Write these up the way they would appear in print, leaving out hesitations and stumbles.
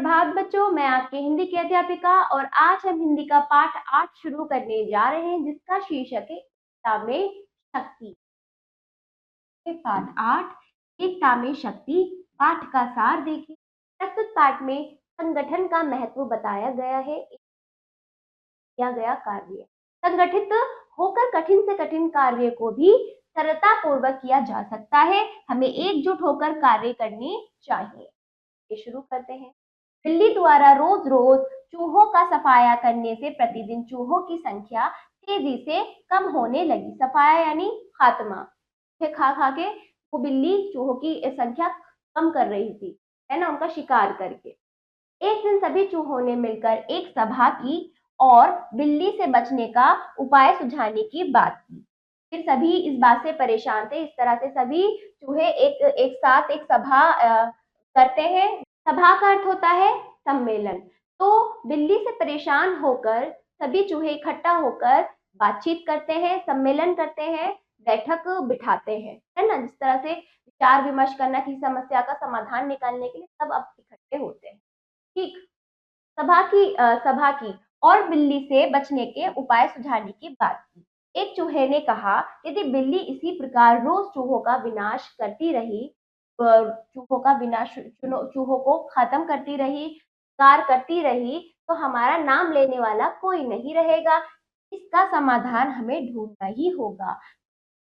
सुप्रभात बच्चों, मैं आपकी हिंदी की अध्यापिका और आज हम हिंदी का पाठ 8 शुरू करने जा रहे हैं जिसका शीर्षक है एकता में शक्ति। पाठ 8 एकता में शक्ति। पाठ का सार देखिए। प्रस्तुत पाठ में संगठन का महत्व बताया गया है। किया गया कार्य संगठित होकर कठिन से कठिन कार्य को भी सरलता पूर्वक किया जा सकता है। हमें एकजुट होकर कार्य करने चाहिए। ये शुरू करते हैं। दिल्ली द्वारा रोज रोज चूहों का सफाया करने से प्रतिदिन चूहों की संख्या तेजी से कम होने लगी। सफाया यानी खात्मा। खा खा के वो बिल्ली चूहों की संख्या कम कर रही थी, है ना, उनका शिकार करके। एक दिन सभी चूहों ने मिलकर एक सभा की और बिल्ली से बचने का उपाय सुझाने की बात की। फिर सभी इस बात से परेशान थे। इस तरह से सभी चूहे एक साथ एक सभा करते हैं। सभा का अर्थ होता है सम्मेलन। तो बिल्ली से परेशान होकर सभी चूहे इकट्ठा होकर बातचीत करते हैं, सम्मेलन करते हैं, बैठक बिठाते हैं, है ना। जिस तरह से विचार विमर्श करना, किसी समस्या का समाधान निकालने के लिए सब अब इकट्ठे होते हैं। ठीक। सभा की और बिल्ली से बचने के उपाय सुझाने की बात की। एक चूहे ने कहा, यदि बिल्ली इसी प्रकार रोज चूहों का विनाश करती रही, चूहों को खत्म करती रही, कार करती रही, तो हमारा नाम लेने वाला कोई नहीं रहेगा। इसका समाधान हमें ढूंढना ही होगा।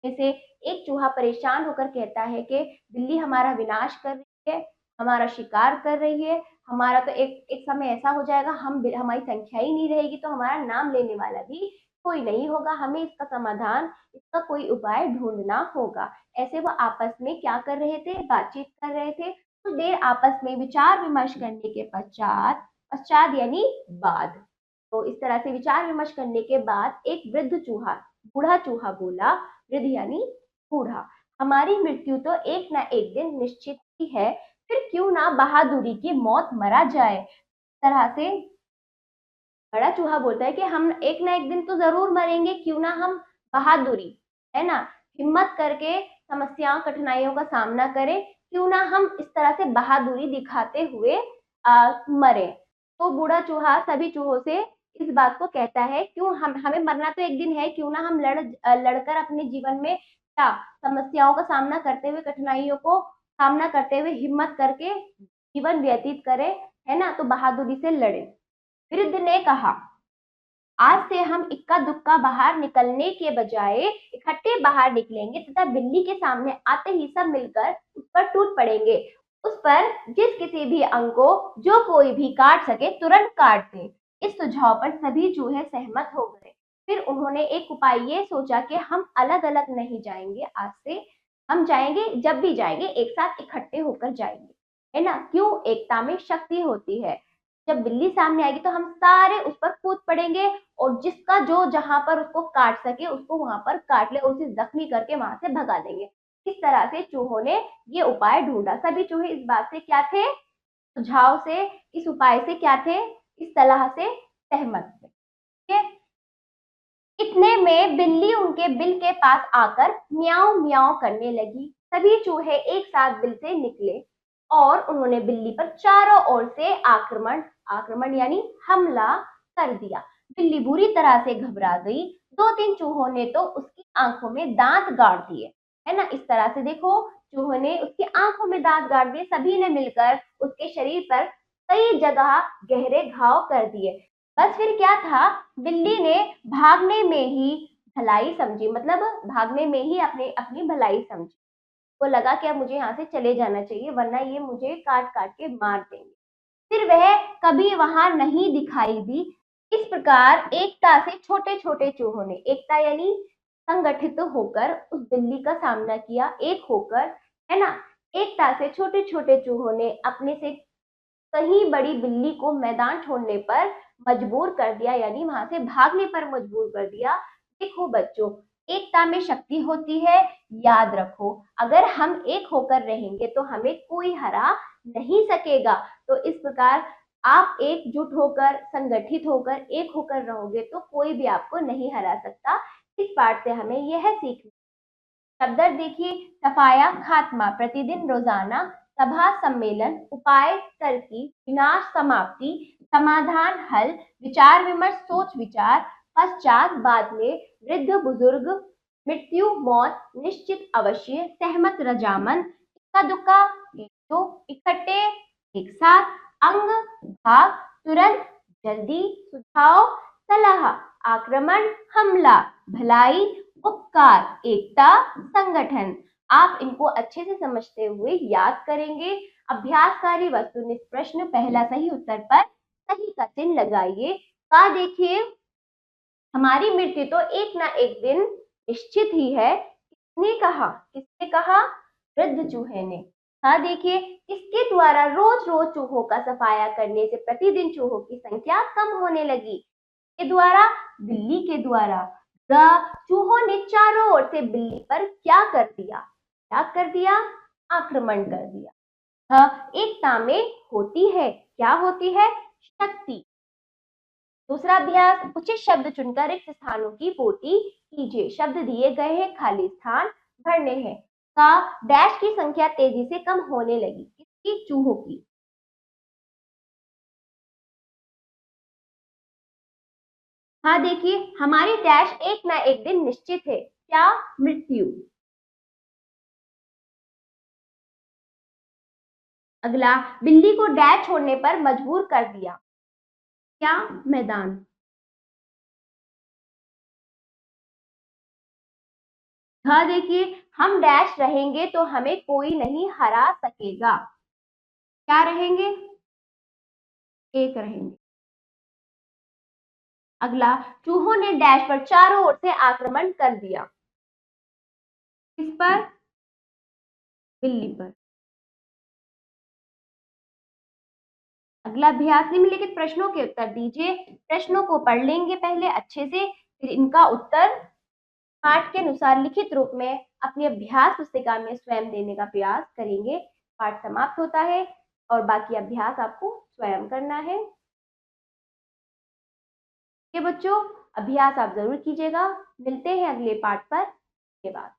जैसे एक चूहा परेशान होकर कहता है कि बिल्ली हमारा विनाश कर रही है, हमारा शिकार कर रही है, हमारा तो एक समय ऐसा हो जाएगा हमारी संख्या ही नहीं रहेगी, तो हमारा नाम लेने वाला भी कोई नहीं होगा। हमें इसका समाधान, इसका कोई उपाय ढूंढना होगा। ऐसे वो आपस में क्या कर रहे थे? बातचीत कर रहे थे। कुछ देर आपस में विचार विमर्श करने के पश्चात यानी बाद। तो इस तरह से विचार विमर्श करने के बाद एक बूढ़ा चूहा बोला। वृद्ध यानी बूढ़ा, हमारी मृत्यु तो एक ना एक दिन निश्चित ही है, फिर क्यों ना बहादुरी की मौत मरा जाए। तरह से बड़ा चूहा बोलता है कि हम एक ना एक दिन तो जरूर मरेंगे, क्यों ना हम बहादुरी, है ना, हिम्मत करके समस्याओं कठिनाइयों का सामना करें, क्यों ना हम इस तरह से बहादुरी दिखाते हुए मरे। तो बूढ़ा चूहा सभी चूहों से इस बात को कहता है, क्यों हमें मरना तो एक दिन है, क्यों ना हम लड़कर अपने जीवन में क्या समस्याओं का सामना करते हुए, कठिनाइयों को सामना करते हुए हिम्मत करके जीवन व्यतीत करें, है ना, तो बहादुरी से लड़े। वृद्ध ने कहा, आज से हम इक्का दुक्का बाहर निकलने के बजाय इकट्ठे बाहर निकलेंगे तथा बिल्ली के सामने आते ही सब मिलकर उस पर टूट पड़ेंगे। उस पर जिस किसी भी अंग को जो कोई भी काट सके तुरंत काट दे। इस सुझाव पर सभी चूहे सहमत हो गए। फिर उन्होंने एक उपाय ये सोचा कि हम अलग अलग नहीं जाएंगे, आज से हम जाएंगे, जब भी जाएंगे एक साथ इकट्ठे होकर जाएंगे, है ना। क्यों? एकता में शक्ति होती है। जब बिल्ली सामने आएगी तो हम सारे उस पर कूद पड़ेंगे और जिसका जो जहां पर उसको काट सके उसको वहां पर काट ले, उसे जख्मी करके वहां से भगा देंगे। इस तरह से चूहों ने ये उपाय ढूंढा। सभी चूहे इस बात से क्या थे? सुझाव से, इस उपाय से क्या थे? इस सलाह से सहमत थे। ठीक है। इतने में बिल्ली उनके बिल के पास आकर म्याऊं म्याऊं करने लगी। सभी चूहे एक साथ बिल से निकले और उन्होंने बिल्ली पर चारों ओर से आक्रमण यानी हमला कर दिया। बिल्ली बुरी तरह से घबरा गई। दो तीन चूहों ने तो उसकी आंखों में दांत गाड़ दिए, है ना। इस तरह से देखो, चूहों ने उसकी आंखों में दांत गाड़ दिए। सभी ने मिलकर उसके शरीर पर कई जगह गहरे घाव कर दिए। बस फिर क्या था, बिल्ली ने भागने में ही भलाई समझी, मतलब भागने में ही अपनी भलाई समझी। को लगा कि अब मुझे यहाँ से चले जाना चाहिए, वरना ये मुझे काट काट के मार देंगे। फिर वह कभी वहां नहीं दिखाई दी। इस प्रकार एकता से छोटे छोटे चूहों ने, एकता यानी संगठित होकर उस बिल्ली का सामना किया, एक होकर, है ना। एकता से छोटे छोटे चूहों ने अपने से कहीं बड़ी बिल्ली को मैदान छोड़ने पर मजबूर कर दिया, यानी वहां से भागने पर मजबूर कर दिया। देखो बच्चों, एकता में शक्ति होती है। याद रखो, अगर हम एक होकर रहेंगे तो हमें कोई हरा नहीं सकेगा। तो इस प्रकार आप एकजुट होकर, संगठित होकर, एक होकर रहोगे तो कोई भी आपको नहीं हरा सकता। इस पाठ से हमें यह सीखना। शब्द देखिए, सफाया, खात्मा, प्रतिदिन, रोजाना, सभा सम्मेलन, उपाय तरकीब, विनाश समाप्ति, समाधान हल, विचार विमर्श सोच विचार, पश्चात बाद में, वृद्ध बुजुर्ग, मृत्यु मौत, निश्चित अवश्य, सहमत रजामन, इक्का दुक्का, एक दो, इकट्ठे एक साथ, अंग भाग, तुरंत, जल्दी, सुझाव, सलाह, आक्रमण, हमला, भलाई, उपकार, एकता, संगठन। आप इनको अच्छे से समझते हुए याद करेंगे। अभ्यासकारी वस्तुनिष्ठ प्रश्न, पहला सही उत्तर पर सही का चिन्ह लगाइए। का देखिए, हमारी मृत्यु तो एक ना एक दिन निश्चित ही है। किसने कहा? किसने कहा? वृद्ध चूहे ने। हाँ देखिए, इसके द्वारा रोज रोज चूहों का सफाया करने से प्रतिदिन चूहों की संख्या कम होने लगी। के द्वारा, बिल्ली के द्वारा। चूहों ने चारों ओर से बिल्ली पर क्या कर दिया? क्या कर दिया? आक्रमण कर दिया। एकता में होती है, क्या होती है? शक्ति। दूसरा अभ्यास, उचित शब्द चुनकर रिक्त स्थानों की पूर्ति कीजिए। शब्द दिए गए हैं, खाली स्थान भरने हैं। का डैश की संख्या तेजी से कम होने लगी। किसकी? चूहों की। हाँ देखिए, हमारी डैश एक ना एक दिन निश्चित है। क्या? मृत्यु। अगला, बिल्ली को डैश छोड़ने पर मजबूर कर दिया। क्या? मैदान। हाँ देखिए, हम डैश रहेंगे तो हमें कोई नहीं हरा सकेगा। क्या रहेंगे? एक रहेंगे। अगला, चूहों ने डैश पर चारों ओर से आक्रमण कर दिया। किस पर? बिल्ली पर। अगला अभ्यास, निम्नलिखित प्रश्नों के उत्तर दीजिए। प्रश्नों को पढ़ लेंगे पहले अच्छे से, फिर इनका उत्तर पाठ के अनुसार लिखित रूप में अपनी अभ्यास पुस्तिका में स्वयं देने का प्रयास करेंगे। पाठ समाप्त होता है और बाकी अभ्यास आपको स्वयं करना है। ये बच्चों, अभ्यास आप जरूर कीजिएगा। मिलते हैं अगले पाठ पर। धन्यवाद।